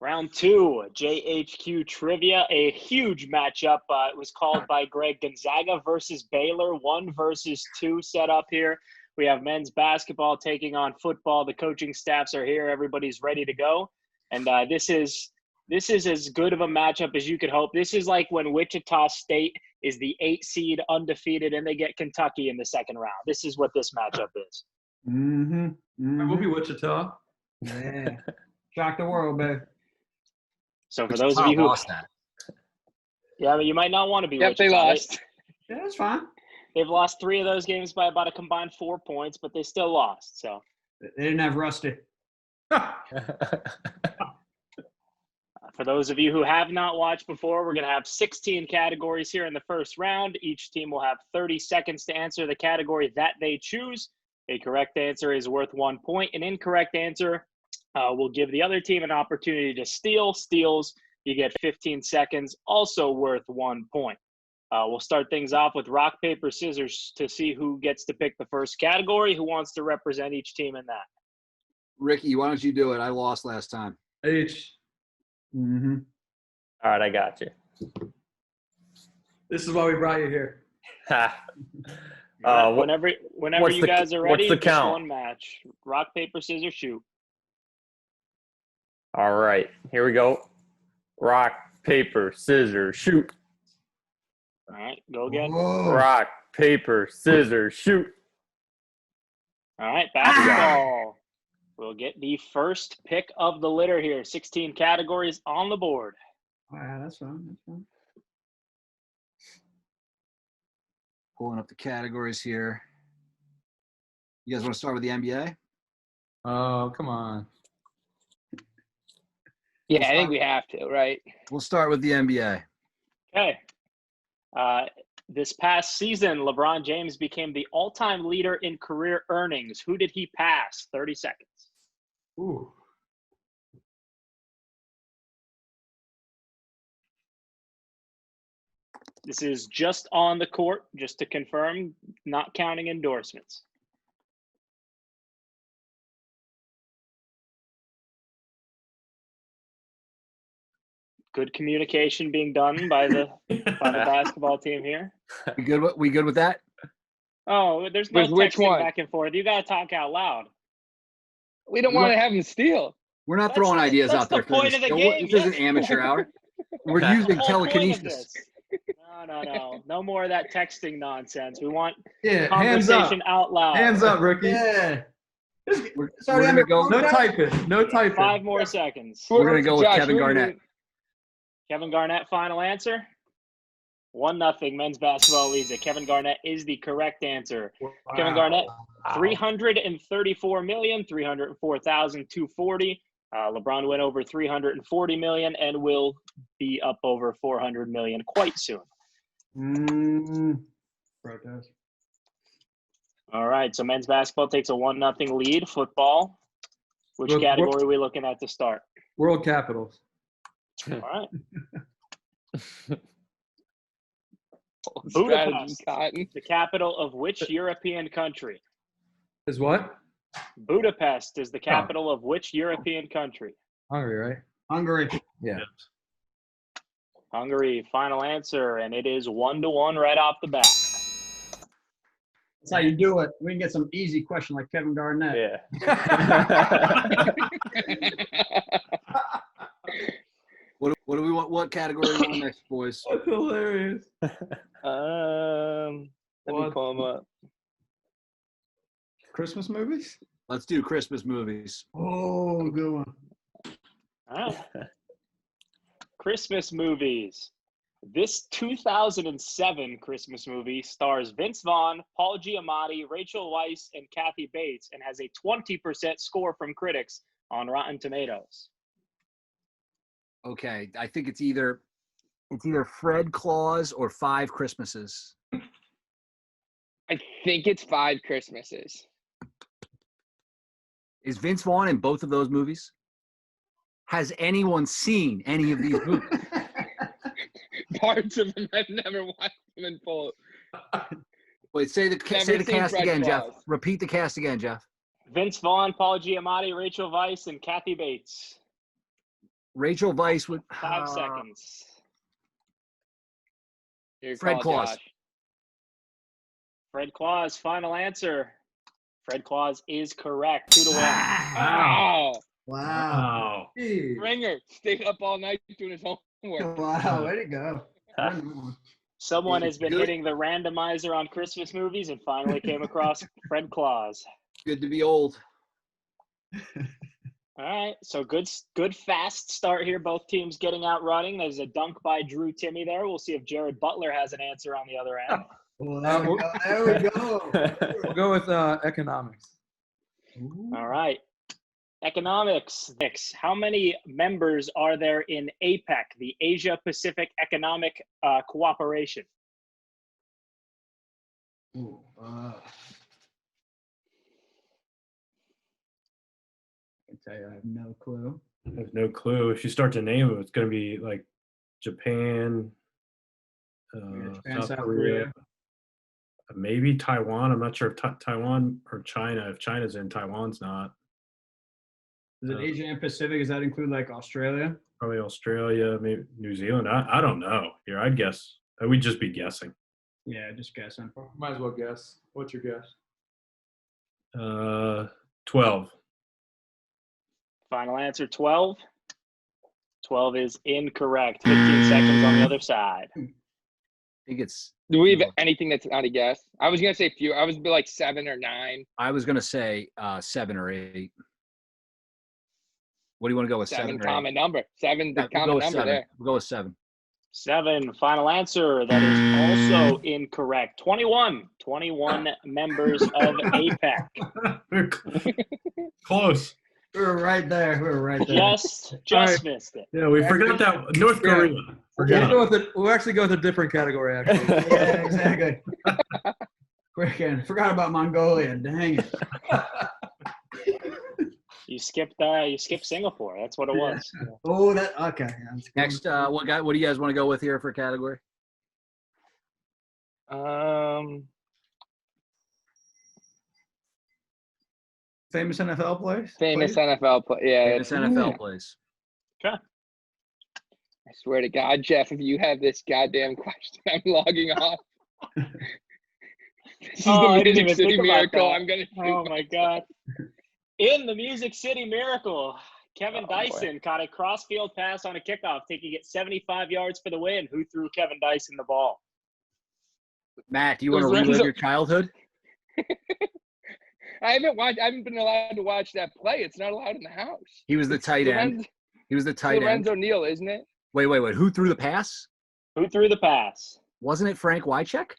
Round 2, JHQ trivia, a huge matchup. It was called by Greg. Gonzaga versus Baylor, 1 versus 2 set up here. We have men's basketball taking on football. The coaching staffs are here. Everybody's ready to go. And this is as good of a matchup as you could hope. This is like when Wichita State is the 8 seed undefeated and they get Kentucky in the second round. This is what this matchup is. We'll be Wichita. Yeah. Shock the world, babe. So for those of you who lost that. Yeah, but you might not want to be Yep, Wichita. they lost. Yeah, that's fine. They've lost 3 of those games by about a combined 4 points, but they still lost. So They didn't have Rusty. for those of you who have not watched before, we're going to have 16 categories here in the first round. Each team will have 30 seconds to answer the category that they choose. A correct answer is worth 1 point. An incorrect answer will give the other team an opportunity to steal. Steals, you get 15 seconds, also worth 1 point. We'll start things off with rock, paper, scissors to see who gets to pick the first category, who wants to represent each team in that. Ricky, why don't you do it? I lost last time. H. Mm-hmm. All right, I got you. This is why we brought you here. Whenever what's you the- guys are what's ready, the just count? one match. Rock, paper, scissors, shoot. All right, here we go. Rock, paper, scissors, shoot. All right, go again. Rock, paper, scissors, shoot. All right, basketball. We'll get the first pick of the litter here. 16 categories on the board. Yeah, that's fine. That's fine. Pulling up the categories here. You guys want to start with the NBA? Oh, come on. Yeah, I think we have to, right? We'll start with the NBA. Okay. This past season, LeBron James became the all-time leader in career earnings. Who did he pass? 30 seconds. Ooh. This is just on the court, just to confirm, not counting endorsements. Good communication being done by the basketball team here. We good with that? Oh, there's no Which texting one? back and forth. You got to talk out loud. We don't want to have him steal. We're not That's throwing ideas that's out there. the point of the game. This isn't amateur hour. We're using Whole point of telekinesis. this. No more of that texting nonsense. We want Yeah, hands up. conversation out loud. Hands up, rookie. Yeah. We're Sorry, gonna go. No typing. No typing. 5 more seconds. We're gonna go with Josh, Kevin who are you- Garnett. Kevin Garnett, final answer. 1-0. Men's basketball leads it. Kevin Garnett is the correct answer. Kevin Garnett, 304,304,240. LeBron went over 340 million and will be up over 400 million quite soon. Protest. All right, so men's basketball takes a 1-0 lead. Football, which Look, category are we looking at to start? World Capitals. All right. Strategy, Budapest, Cotton. the capital of which European country? Is what? Budapest is the capital of which European country? Hungry, right? Hungary. Yeah. Hungary, final answer, and it is 1-1 right off the bat. That's how you do it. We can get some easy question like Kevin Garnett. Yeah. What do we want? What category do we want next, boys? That's hilarious. Let me pull him up. Christmas movies? Let's do Christmas movies. Oh, good one. All right. Christmas movies. This 2007 Christmas movie stars Vince Vaughn, Paul Giamatti, Rachel Weisz, and Kathy Bates, and has a 20% score from critics on Rotten Tomatoes. Okay, I think it's either Fred Claus or Five Christmases. I think it's 5 Christmases. Is Vince Vaughn in both of those movies? Has anyone seen any of these movies? Parts of them I've never watched them in full. Wait, say the Never seen cast Fred again, Claus. Jeff. Repeat the cast again, Jeff. Vince Vaughn, Paul Giamatti, Rachel Weisz, and Kathy Bates. Rachel Weisz would. 5 seconds. Your Fred call, Claus. Josh. Fred Claus, final answer. Fred Claus is correct. 2-1. Wow. Wow. Gee. Ringer stayed up all night doing his homework. Wow, way to go. Someone has been Good. hitting the randomizer on Christmas movies and finally came across Fred Claus. Good to be old. All right, so good fast start here. Both teams getting out running. There's a dunk by Drew Timmy there. We'll see if Jared Butler has an answer on the other end. Well, there we go. We'll go with economics. All right. Economics. How many members are there in APEC, the Asia Pacific Economic Cooperation? Ooh, I can tell you, I have no clue. I have no clue. If you start to name them, it's going to be like Japan, Japan, South Korea, maybe Taiwan. I'm not sure if Taiwan or China. If China's in, Taiwan's not. Is it Asia and Pacific? Does that include like Australia? Probably Australia, maybe New Zealand. I don't know. Here, I'd guess. We'd just be guessing. Yeah, just guessing. Might as well guess. What's your guess? 12. Final answer, 12. 12 is incorrect. 15 seconds on the other side. I think it's. Do we have anything that's not a guess? I was gonna say few. I was be like 7 or 9. I was gonna say 7 or 8. What do you want to go with? 7 7 or 8? common number. 7 the We'll go common with number 7. there. We'll go with 7. 7, final answer. That is also incorrect. 21 members of APEC. Close. We were right there. Just right. missed it. Yeah, we forgot that North Korea. Forgot. We'll actually go with a different category, actually. Yeah, exactly. Forgot about Mongolia. Dang it. You skipped Singapore. That's what it was. Oh, that okay. That's good. Next, what do you guys want to go with here for category? Famous NFL players? Famous NFL player. Yeah. Famous NFL plays. Okay. I swear to God, Jeff, if you have this goddamn question, I'm logging off. This is Oh, I the didn't Music even City think about Miracle. that. I'm gonna. Oh my God. In the Music City Miracle, Kevin Dyson caught a crossfield pass on a kickoff, taking it 75 yards for the win. Who threw Kevin Dyson the ball? Matt, do you want to Was relive Lorenzo- your childhood? I haven't been allowed to watch that play. It's not allowed in the house. He was the tight end. He was the tight end. Lorenzo Neal, isn't it? Wait. Who threw the pass? Who threw the pass? Wasn't it Frank Wycheck?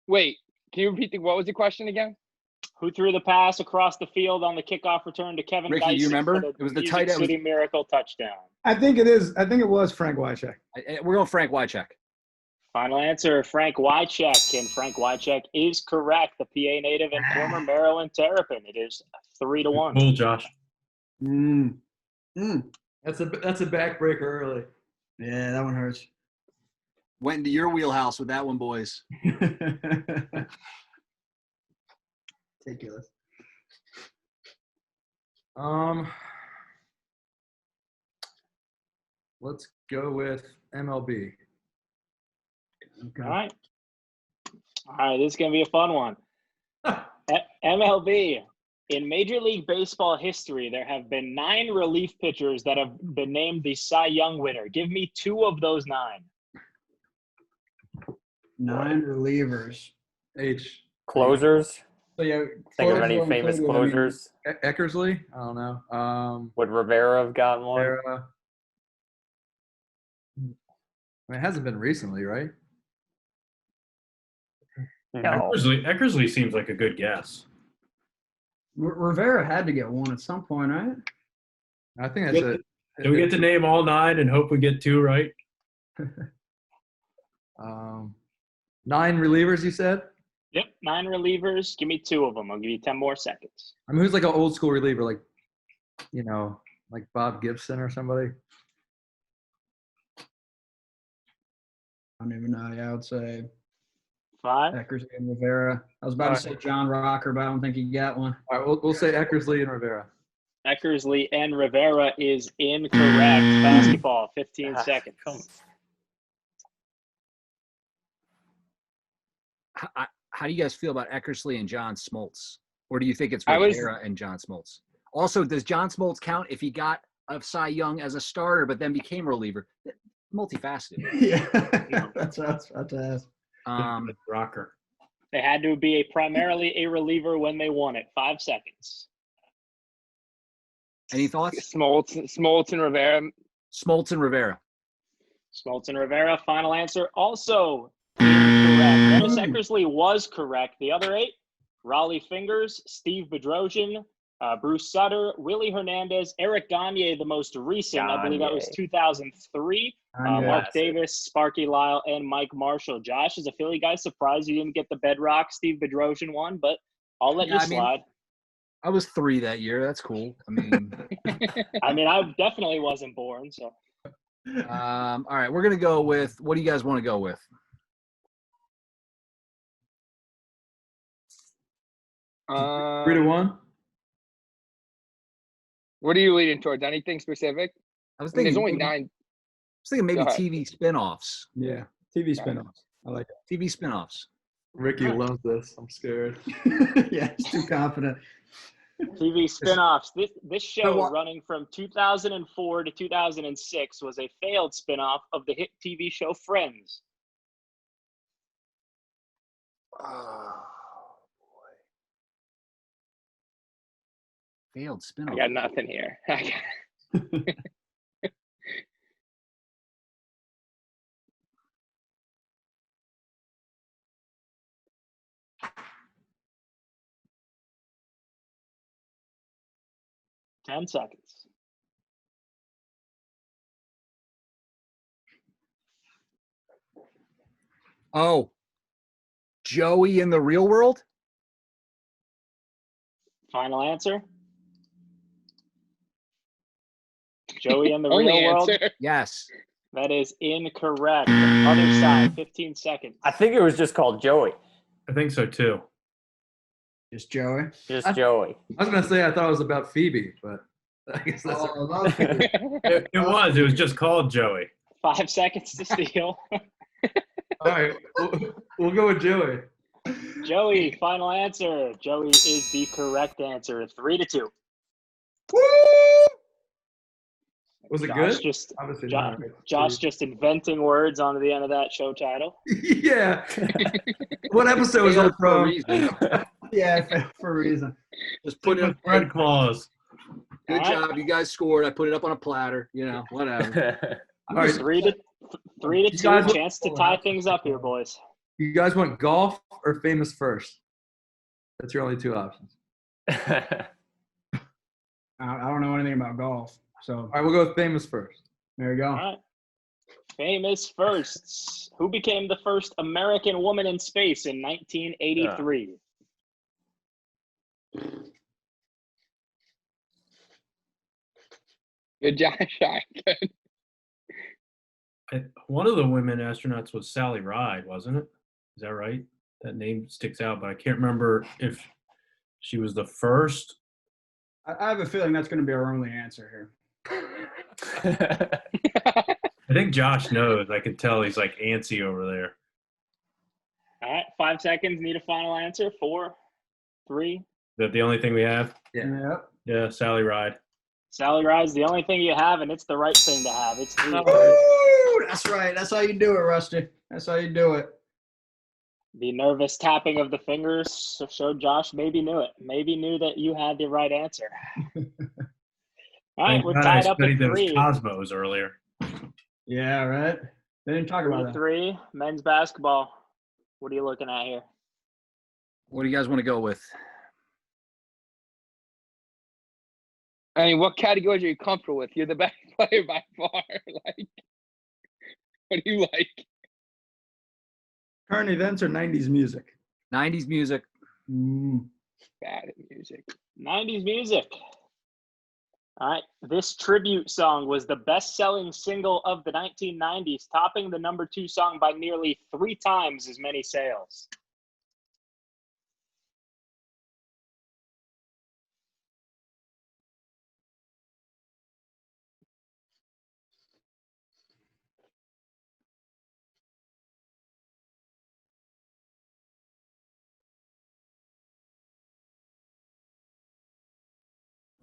Wait, can you repeat what was the question again? Who threw the pass across the field on the kickoff return to Kevin Ricky, Dyson? do you remember? For It was the Music tight end. City Miracle touchdown. I think it is. I think it was Frank Wycheck. We're going Frank Wycheck. Final answer, Frank Wycheck. And Frank Wycheck is correct. The PA native and former Maryland Terrapin. It is 3-1. Cool, Josh. That's a backbreaker early. Yeah, that one hurts. Went into your wheelhouse with that one, boys. Ridiculous. Let's go with MLB. All right. This is going to be a fun one. MLB. In Major League Baseball history, there have been 9 relief pitchers that have been named the Cy Young winner. Give me 2 of those 9. 9 relievers. H. Closers. So yeah, Think of any closer famous included, I mean, closers. Eckersley? I don't know. Would Rivera have gotten one? Sarah. I mean, it hasn't been recently, right? No. Eckersley seems like a good guess. Rivera had to get one at some point, right? I think that's it. Do we get to name all 9 and hope we get 2 right? 9 relievers, you said? Yep, 9 relievers. Give me 2 of them. I'll give you 10 more seconds. I mean, who's like an old school reliever, like, like Bob Gibson or somebody? I don't even know. Yeah, I would say 5. Eckersley and Rivera. I was about to say John Rocker, but I don't think he got one. All right, we'll say Eckersley and Rivera. Eckersley and Rivera is incorrect. Basketball, 15 seconds. How do you guys feel about Eckersley and John Smoltz? Or do you think it's I was- Rivera and John Smoltz? Also, does John Smoltz count if he got a Cy Young as a starter but then became a reliever? Multifaceted. Yeah, that's what I was about to ask. Rocker. They had to be primarily a reliever when they won it. 5 seconds. Any thoughts? Smoltz and Rivera. Smoltz and Rivera. Smoltz and Rivera, final answer, also incorrect. Dennis Eckersley was correct. The other 8, Raleigh Fingers, Steve Bedrosian, Bruce Sutter, Willie Hernandez, Eric Gagne, the most recent, I believe that was 2003. Mark Davis, Sparky Lyle, and Mike Marshall. Josh, as a Philly guy, surprised you didn't get the Bedrock Steve Bedrosian one, but I'll let you slide. I was 3 that year. That's cool. I mean, I definitely wasn't born, so. all right, we're gonna go with. What do you guys want to go with? Uh, 3-1. What are you leading towards? Anything specific? I was I mean, thinking. there's only maybe, 9. I was thinking maybe Go ahead. TV spinoffs. Yeah, TV spinoffs. I like TV spinoffs. Ricky loves this. I'm scared. it. Yeah, he's too confident. TV spinoffs. This show, what- running from 2004 to 2006, was a failed spinoff of the hit TV show Friends. Failed I spinoff. got nothing here. 10 seconds. Oh, Joey in the real world? Final answer? Joey in the Only real world? answer. Yes. That is incorrect. Other side, 15 seconds. I think it was just called Joey. I think so too. Just Joey. Just Joey. I was gonna say I thought it was about Phoebe, but I guess that's Oh, a lot of people. It was. It was just called Joey. 5 seconds to steal. all right. We'll go with Joey. Joey, final answer. Joey is the correct answer. 3-2. Was it Josh good? just Obviously Josh, not. Right? Josh just inventing words onto the end of that show title. Yeah. What episode was that For a from? reason. Yeah, for a reason. Just put it. Red claws. Good All right. job. You guys scored. I put it up on a platter. You know, whatever. All right. 3-2. You guys- Chance to tie things up here, boys. You guys want golf or famous first? That's your only 2 options. I don't know anything about golf, so All right, we'll go with famous first. there you go. All right. Famous firsts. Who became the first American woman in space in 1983? Good job, Shaq. One of the women astronauts was Sally Ride, wasn't it? Is that right? That name sticks out, but I can't remember if she was the first. I have a feeling that's going to be our only answer here. I think Josh knows. I can tell he's like antsy over there. All right. 5 seconds. Need a final answer. 4, 3. Is that the only thing we have? Yeah. Yep. Yeah, Sally Ride. Sally Ride's the only thing you have, and it's the right thing to have. It's 3. Woo! That's right. That's how you do it, Rusty. That's how you do it. The nervous tapping of the fingers showed Josh maybe knew it. Maybe knew that you had the right answer. All right, Thank we're God tied I up at studied those 3. Cosmos earlier. Yeah, right. They didn't talk about that. 3, men's basketball. What are you looking at here? What do you guys want to go with? I mean, what categories are you comfortable with? You're the best player by far. Like, what do you like? Current events or 90s music? 90s music. Bad at music. 90s music. All right, this tribute song was the best-selling single of the 1990s, topping the number 2 song by nearly 3 times as many sales.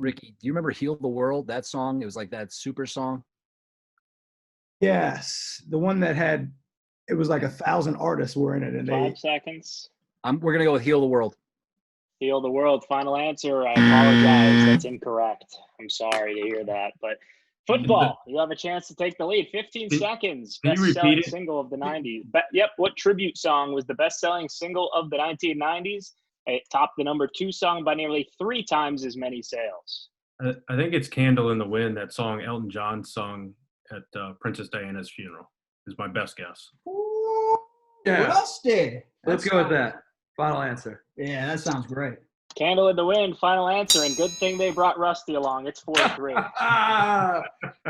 Ricky, do you remember "Heal the World"? That song. It was like that super song. Yes, the one that had it was like 1,000 artists were in it, and 5 seconds. We're gonna go with "Heal the World." Heal the world. Final answer. I apologize. That's incorrect. I'm sorry to hear that. But football, you have a chance to take the lead. 15 seconds. Can you Best-selling repeat it? single of the 90s. Yep. What tribute song was the best-selling single of the 1990s? It topped the number 2 song by nearly 3 times as many sales. I think it's "Candle in the Wind," that song Elton John sung at Princess Diana's funeral. Is my best guess. Yeah. Rusty. Let's go with that. Final answer. Yeah, that sounds great. Candle in the Wind, final answer. And good thing they brought Rusty along. It's 4-3.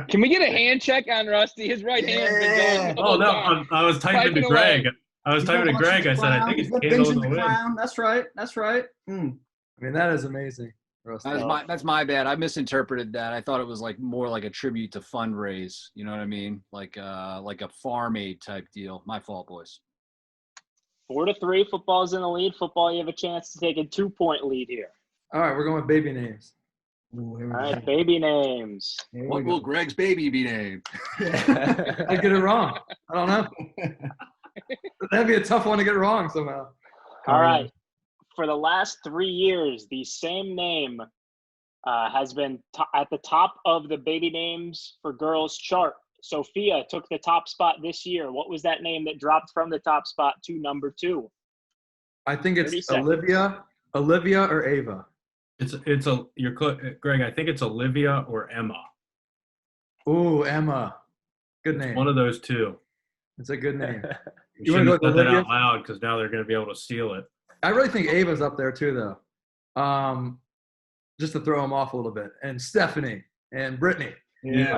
Can we get a hand check on Rusty? His right hand's been going. the Oh whole no, time. I was typing to Typing away. Greg. I was typing to Greg. I said, I think it's "Candle in the Wind." That's right. That's right. I mean, that is amazing. Rusty. That's my bad. I misinterpreted that. I thought it was like more like a tribute to fundraise. You know what I mean? Like a Farm Aid type deal. My fault, boys. 4-3. Football's in the lead. Football, you have a chance to take a 2-point lead here. All right, we're going with baby names. Ooh, here we All go. right, baby names. Here we What go. will Greg's baby be named? I get it wrong. I don't know. That'd be a tough one to get wrong somehow. All right. For the last 3 years, the same name has been at the top of the baby names for girls chart. Sophia took the top spot this year. What was that name that dropped from the top spot to number 2? I think 30 it's seconds. Olivia or Ava. Greg. I think it's Olivia or Emma. Ooh, Emma. Good name. One of those two. It's a good name. You wanna shouldn't go have with said that Olivia? out loud because now they're going to be able to steal it. I really think Ava's up there too, though. Just to throw him off a little bit. And Stephanie and Brittany. Yeah.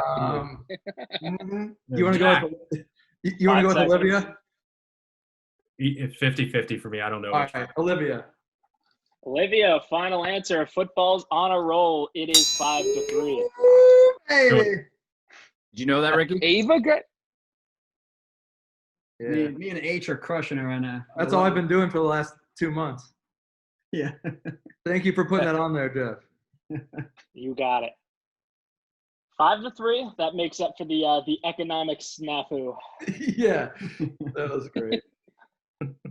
You want to go with? You want to go 5 with Olivia? It's 50-50 for me. I don't know. All which right, Olivia. Olivia, final answer. Football's on a roll. It is 5-3. Hey. Did you know that, Ricky? Ava, Greg? Yeah. Me and H are crushing it right now. That's all I've been doing for the last 2 months. Yeah. Thank you for putting that on there, Jeff. You got it. 5-3. That makes up for the economic snafu. Yeah, that was great.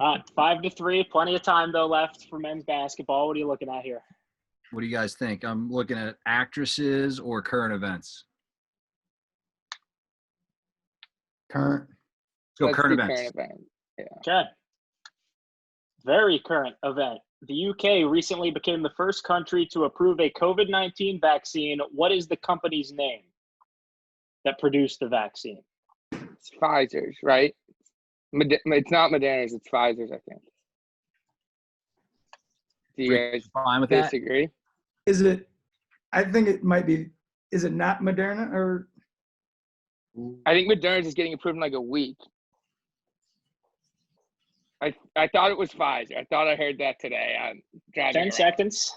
5-3. Plenty of time though left for men's basketball. What are you looking at here? What do you guys think? I'm looking at actresses or current events. Current. Let's go Let's current do events. event. Okay. Very current event. The UK recently became the first country to approve a COVID-19 vaccine. What is the company's name that produced the vaccine? It's Pfizer's, right? It's not Moderna's. It's Pfizer's, I think. Do you guys Fine with that? disagree? Is it? I think it might be. Is it not Moderna or? I think Moderna's is getting approved in like a week. I thought it was Pfizer. I thought I heard that today. I'm driving 10 around. seconds.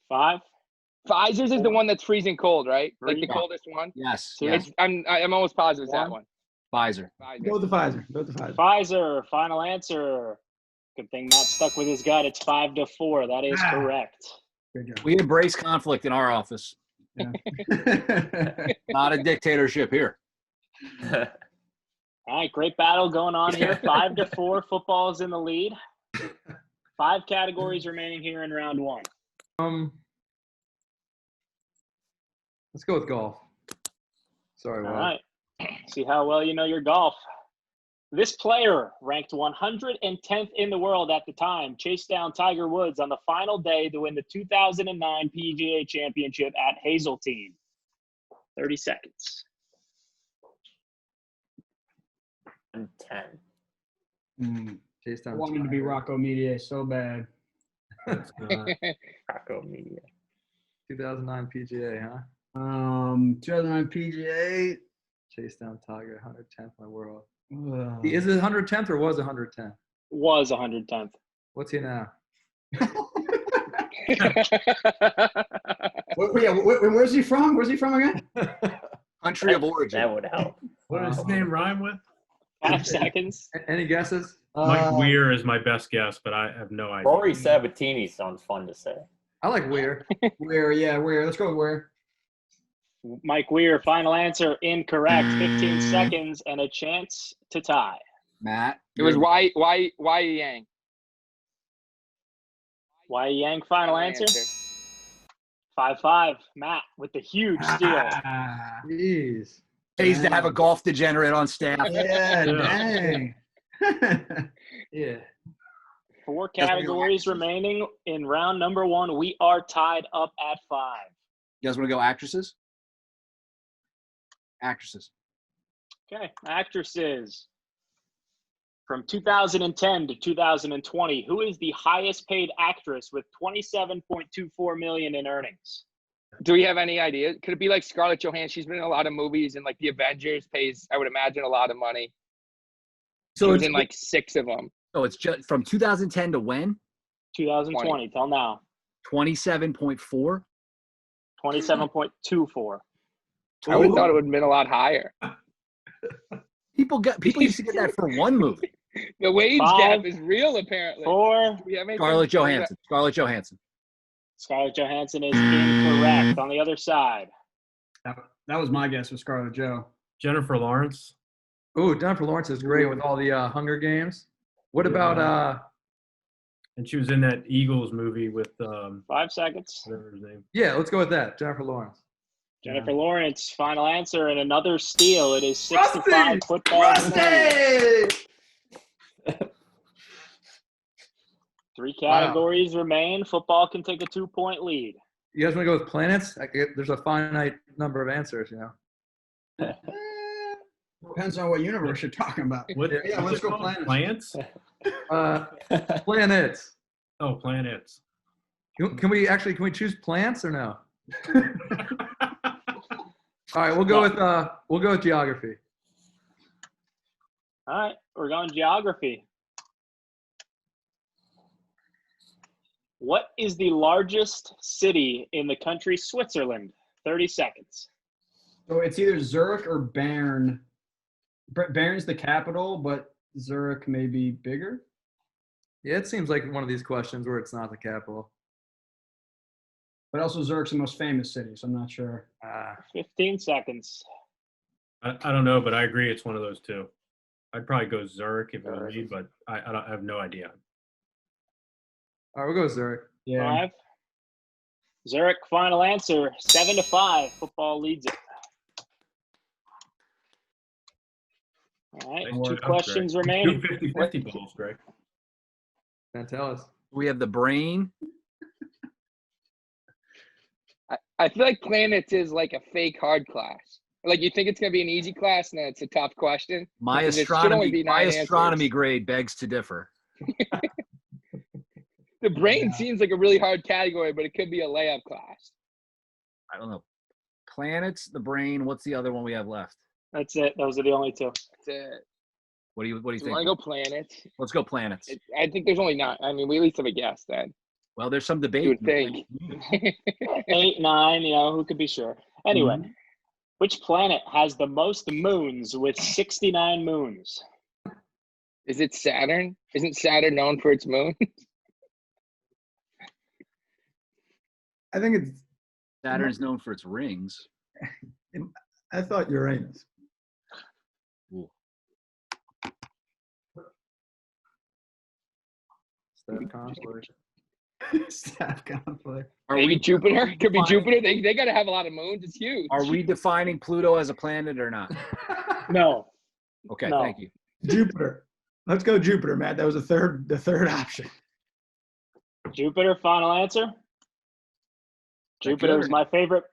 Five. Pfizer's is the one that's freezing cold, right? Like the Three. coldest one. Yes. Two. Yes. I'm almost positive it's that one. Pfizer. Pfizer. Go with the Pfizer. Go with the Pfizer. Pfizer. Final answer. Good thing Matt stuck with his gut. It's 5-4. That is correct. Good job. We embrace conflict in our office. Not a dictatorship here. All right, great battle going on here. 5-4. Football's in the lead. 5 categories remaining here in round 1. Let's go with golf. Sorry, All Will. right. See how well you know your golf. This player, ranked 110th in the world at the time, chased down Tiger Woods on the final day to win the 2009 PGA Championship at Hazeltine. 30 seconds. 10. Chase I down wanted to be Tiger. Rocco Media so bad. That's not- Rocco Media. 2009 PGA, huh? 2009 PGA. Chase down Tiger, 110th in the world. Ugh. Is it 110th or was 110th? Was 110th. What's he now? Where's he from? Where's he from again? Country of origin. That would help. What does his name rhyme with? 5 seconds. Any guesses? Mike Weir is my best guess, but I have no idea. Rory Sabatini sounds fun to say. I like Weir. Where? Let's go where. Mike Weir, final answer incorrect. 15 seconds and a chance to tie. Matt. It was why Yang. Why Yang, final answer? 5-5. Matt with the huge steal. Jeez. Pays to have a golf degenerate on staff. Yeah, dang. Yeah. 4 categories remaining in round number 1. We are tied up at 5. You guys want to go actresses? Actresses. Okay, actresses. From 2010 to 2020, who is the highest paid actress with $27.24 million in earnings? Do we have any idea? Could it be like Scarlett Johansson? She's been in a lot of movies, and like the Avengers pays, I would imagine, a lot of money. She So was it's in like 6 of them. So it's just from 2010 to when? 2020 till now. 27.4. 27.24. I would have thought it would have been a lot higher. People used to get that for one movie. The wage 5, gap is real, apparently. 4. Do we have anything? Scarlett Johansson. Scarlett Johansson. Scarlett Johansson is incorrect. On the other side. That was my guess with Scarlett Jo. Jennifer Lawrence. Ooh, Jennifer Lawrence is great with all the Hunger Games. What about And she was in that Eagles movie with 5 seconds. whatever his name. yeah, let's go with that. Jennifer Lawrence. Jennifer Lawrence, final answer, and another steal. It is 65 Rusty! football. Rusty! 3 categories remain. Football can take a 2-point lead. You guys want to go with planets? There's a finite number of answers, you know. Depends on what universe you're talking about. What, Yeah, what's let's it go called? planets. Planets. Oh, planets. Can we choose plants or no? All right, we'll go with geography. All right, we're going geography. What is the largest city in the country Switzerland? 30 seconds. So it's either Zurich or Bern. Bern's the capital, but Zurich may be bigger. Yeah, it seems like one of these questions where it's not the capital. But also Zurich's the most famous city, so I'm not sure. 15 seconds. I don't know, but I agree it's one of those two. I'd probably go Zurich if it was me, but I have no idea. All right, we'll go with Zurich. Yeah. 5. Zurich, final answer. 7-5. Football leads it. All right, Nice 2 job, questions Greg. remaining. 50-50 balls, Greg. Now tell us. We have the brain. I feel like planets is like a fake hard class. Like you think it's gonna be an easy class, and then it's a tough question. My Because it should only astronomy, be my 9 astronomy answers. grade begs to differ. The brain seems like a really hard category, but it could be a layup class. I don't know. Planets, the brain. What's the other one we have left? That's it. Those are the only 2. That's it. What do you Do you think? want to go planets? Let's go planets. I think there's only 9. I mean, we at least have a guess then. Well, there's some debate. You would think. 8, 9, who could be sure? Anyway, which planet has the most moons with 69 moons? Is it Saturn? Isn't Saturn known for its moon? I think it's. Saturn's known for its rings. I thought Uranus. Ooh. Staff conflict. Staff conflict. Are Maybe we Jupiter? Could be defining- Jupiter. They got to have a lot of moons. It's huge. Are we defining Pluto as a planet or not? No. Okay, No. thank you. Jupiter. Let's go Jupiter, Matt. That was the third option. Jupiter, final answer? Jupiter is my favorite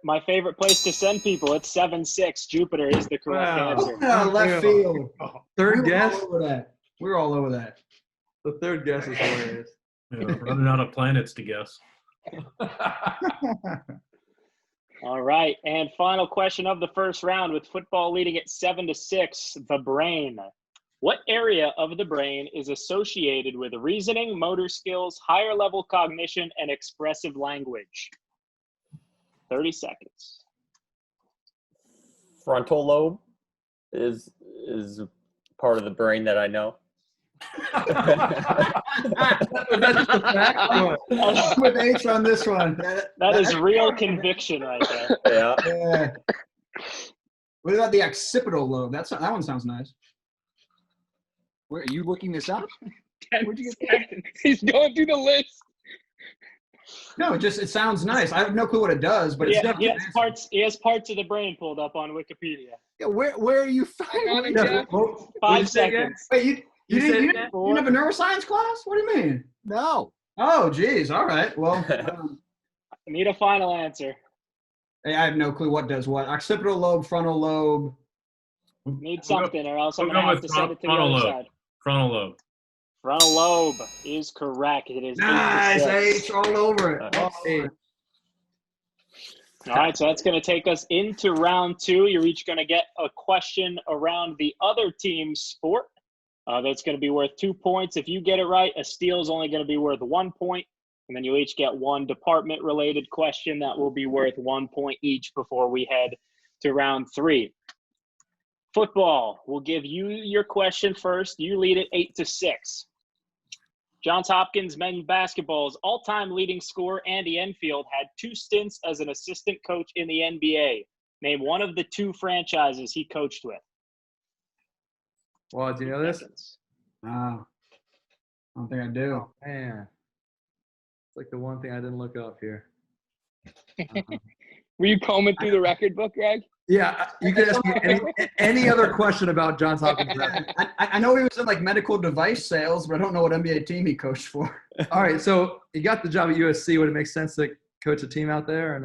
place to send people. It's 7-6. Jupiter is the correct Wow. answer. Left field. Third We were guess. all over that. We were all over that. The third guess is hilarious. Running out of planets to guess. All right, and final question of the first round with football leading at 7-6, the brain. What area of the brain is associated with reasoning, motor skills, higher level cognition, and expressive language? 30 seconds. Frontal lobe is part of the brain that I know. That's just a fact. or what? I'm with H on this one. That is real conviction right there. Yeah. Yeah. What about the occipital lobe? That one sounds nice. Where are you looking this up? Where'd you get that? He's going through the list. No, it sounds nice. I have no clue what it does, but it's Yeah, definitely he has parts of the brain pulled up on Wikipedia. Yeah, where are you Hang on, finding? Jeff. What'd you 5 say again? seconds. Wait, you You said didn't again? you didn't have a neuroscience class? What do you mean? No. Oh, geez. All right. Well, Need a final answer. I have no clue what does what. Occipital lobe, frontal lobe. Need something, or else I'm we'll gonna go have with to send it to the frontal other lobe. side. Frontal lobe. Frontal lobe is correct. It is 8 to Nice, 6. H, all over it. All over it. All right, so that's going to take us into round 2. You're each going to get a question around the other team's sport. That's going to be worth 2 points. If you get it right, a steal is only going to be worth 1 point. And then you each get one department-related question that will be worth 1 point each before we head to round 3. Football, we'll give you your question first. You lead it 8 to 6. Johns Hopkins men's basketball's all-time leading scorer, Andy Enfield, had 2 stints as an assistant coach in the NBA. Name one of the 2 franchises he coached with. Well, do you know this? I don't think I do. Oh, man. It's like the one thing I didn't look up here. Were you combing through the record book, Greg? Yeah, you can ask me any other question about Johns Hopkins. I know he was in like medical device sales, but I don't know what NBA team he coached for. All right, so you got the job at USC. Would it make sense to coach a team out there or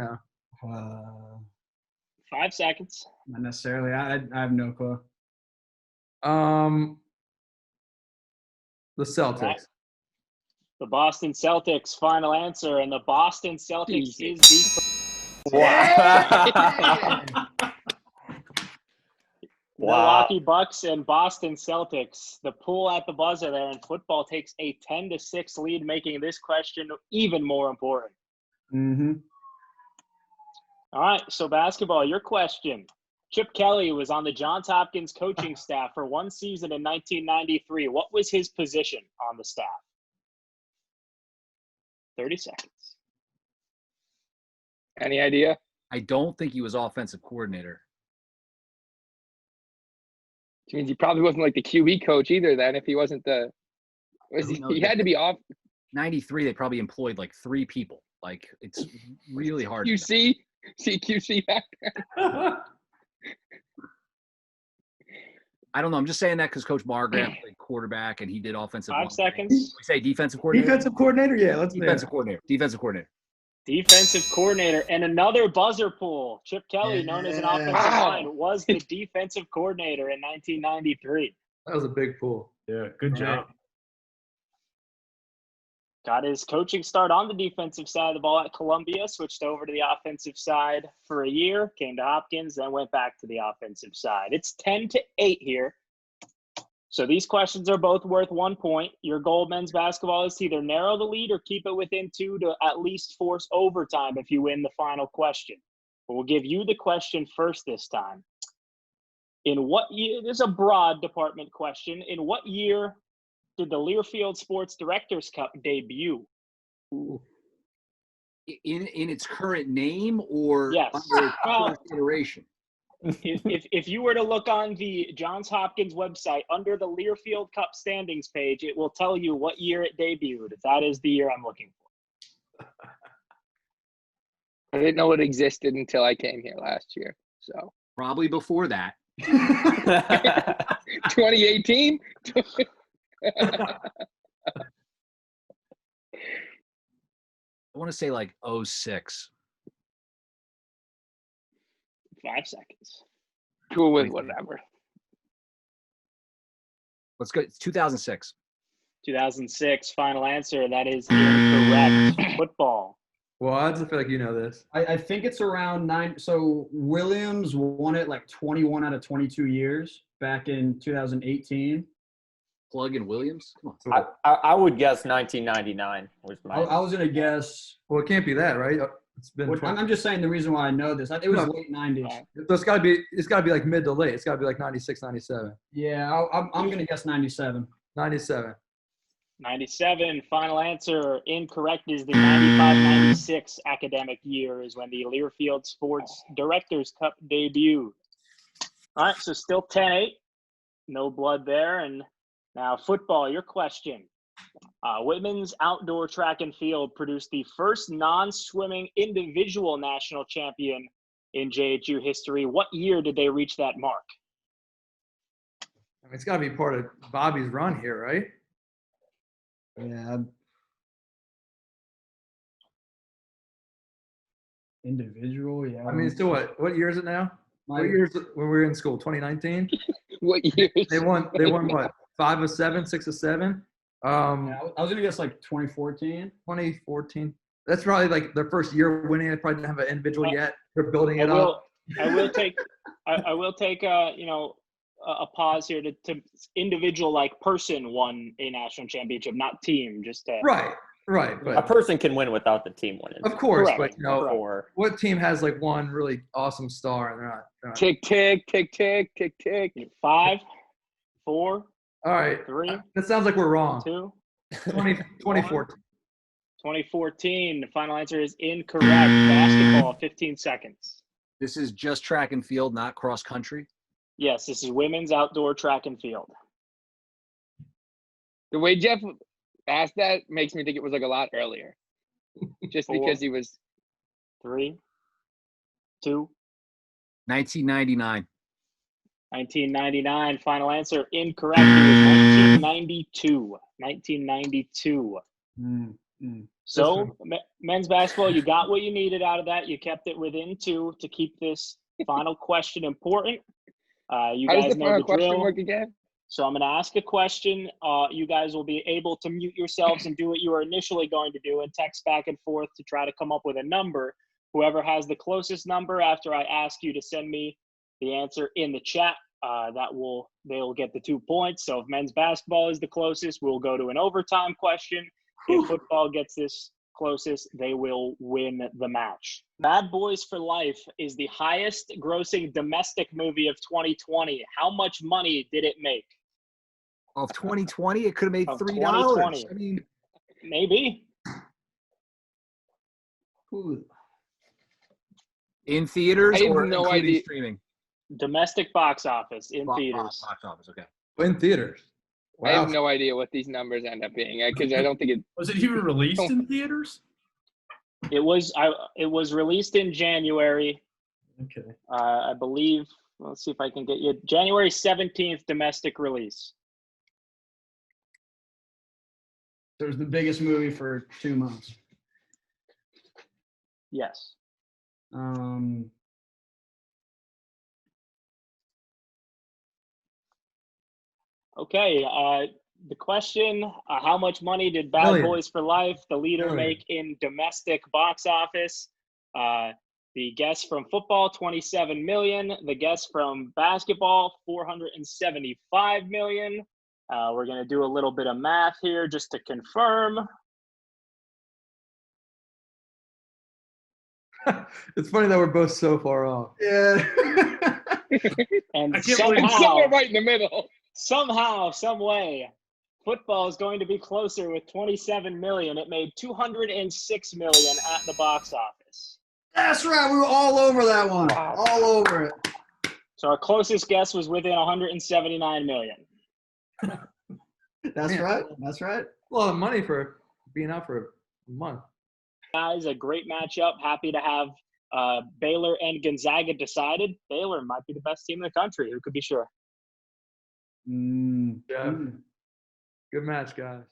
no? 5 seconds. Not necessarily. I have no clue. The Celtics. The Boston Celtics, final answer, and the Boston Celtics is the Milwaukee Bucks and Boston Celtics. The pull at the buzzer there, and football takes a 10 to 6 lead, making this question even more important. Mm-hmm. All right, so basketball, your question. Chip Kelly was on the Johns Hopkins coaching staff for 1 season in 1993. What was his position on the staff? 30 seconds. Any idea? I don't think he was offensive coordinator. Which means he probably wasn't like the QB coach either then if he wasn't the he had to be off 93, they probably employed like 3 people. Like it's really hard. QC. See QC back there. I don't know. I'm just saying that because Coach Margraf played quarterback and he did offensive. 5 seconds. We say defensive coordinator. Defensive coordinator? Yeah, let's do Defensive coordinator. Defensive coordinator. Defensive coordinator, and another buzzer pull. Chip Kelly, known as an offensive line, was the defensive coordinator in 1993. That was a big pull. Yeah, good job. Got his coaching start on the defensive side of the ball at Columbia, switched over to the offensive side for a year, came to Hopkins, then went back to the offensive side. It's 10 to 8 here. So these questions are both worth 1 point. Your goal, men's basketball, is to either narrow the lead or keep it within 2 to at least force overtime if you win the final question. But we'll give you the question first this time. In what year, this is a broad department question, in what year did the Learfield Sports Directors Cup debut? In its current name or Yes. under its first iteration? If you were to look on the Johns Hopkins website under the Learfield Cup standings page, it will tell you what year it debuted. That is the year I'm looking for. I didn't know it existed until I came here last year. So Probably before that. 2018? I want to say like 06. 5 seconds. Go with whatever. Let's go. It's 2006. 2006, final answer. That is incorrect. Football. Well, I just feel like you know this. I think it's around 9. So Williams won it like 21 out of 22 years back in 2018. Plug in Williams. Come on. I would guess 1999 was my. I was going to guess. Well, it can't be that, right? It's been. Well, 20 I'm just saying the reason why I know this. It was No. late 90s. So it's got to be like mid to late. It's got to be like 96, 97. Yeah, I'm gonna guess 97. 97. 97. Final answer incorrect is the 95-96 academic year is when the Learfield Sports Directors Cup debuted. All right, so still 10-8. No blood there. And now football, your question. Women's outdoor track and field produced the first non-swimming individual national champion in JHU history. What year did they reach that mark? I mean, it's got to be part of Bobby's run here, right? Yeah. Individual, yeah. I mean, still what year is it now? What year is it when we were in school? 2019? What years? They won what? 5 of 7, 6 of 7? Yeah, I was gonna guess like 2014. 2014. That's probably like their first year winning. They probably didn't have an individual yet. They're building it up. I will take a pause here to individual like person won a national championship, not team. Just to, Right. A But person can win without the team winning. of course, Correct. but Or what team has like one really awesome star and they're not Tick, tick, tick, tick, tick, tick. 5, 4, all right. 3, That sounds like we're wrong. 2. 2014. 2014. The final answer is incorrect. Basketball, 15 seconds. This is just track and field, not cross country. Yes, this is women's outdoor track and field. The way Jeff asked that makes me think it was like a lot earlier. Just because he was 3, 2, 1999. 1999. Final answer incorrect. It was 1992. 1992. So men's basketball, you got what you needed out of that. You kept it within 2 to keep this final question important. You How does guys the know final the question drill. work again? So I'm going to ask a question. You guys will be able to mute yourselves and do what you were initially going to do and text back and forth to try to come up with a number. Whoever has the closest number after I ask you to send me the answer in the chat, they'll get the 2 points. So if men's basketball is the closest, we'll go to an overtime question. If football gets this closest, they will win the match. Bad Boys for Life is the highest grossing domestic movie of 2020. How much money did it make? Of 2020, it could have made Of $3. 2020. I mean, Maybe. in theaters I have or no including idea. streaming? Domestic box office in theaters. Box office, okay. In theaters. I have no idea what these numbers end up being because I don't think it. Was it even released in theaters? It was released in January. Okay. I believe. Let's see if I can get you January 17th domestic release. So it was the biggest movie for 2 months. Yes. Okay. The question: how much money did Bad Million. Boys for Life, the leader, Million. make in domestic box office? The guess from football, 27 million. The guess from basketball, 475 million. We're going to do a little bit of math here just to confirm. It's funny that we're both so far off. Yeah. And I can't I'm believe somewhere right in the middle. somehow, some way, football is going to be closer with 27 million. It made 206 million at the box office. That's right. We were all over that one. Wow. All over it. So our closest guess was within 179 million. That's Man. right. That's right. A lot of money for being out for a month. Guys, a great matchup. Happy to have Baylor and Gonzaga decided. Baylor might be the best team in the country. Who could be sure? Yeah. Good match, guys.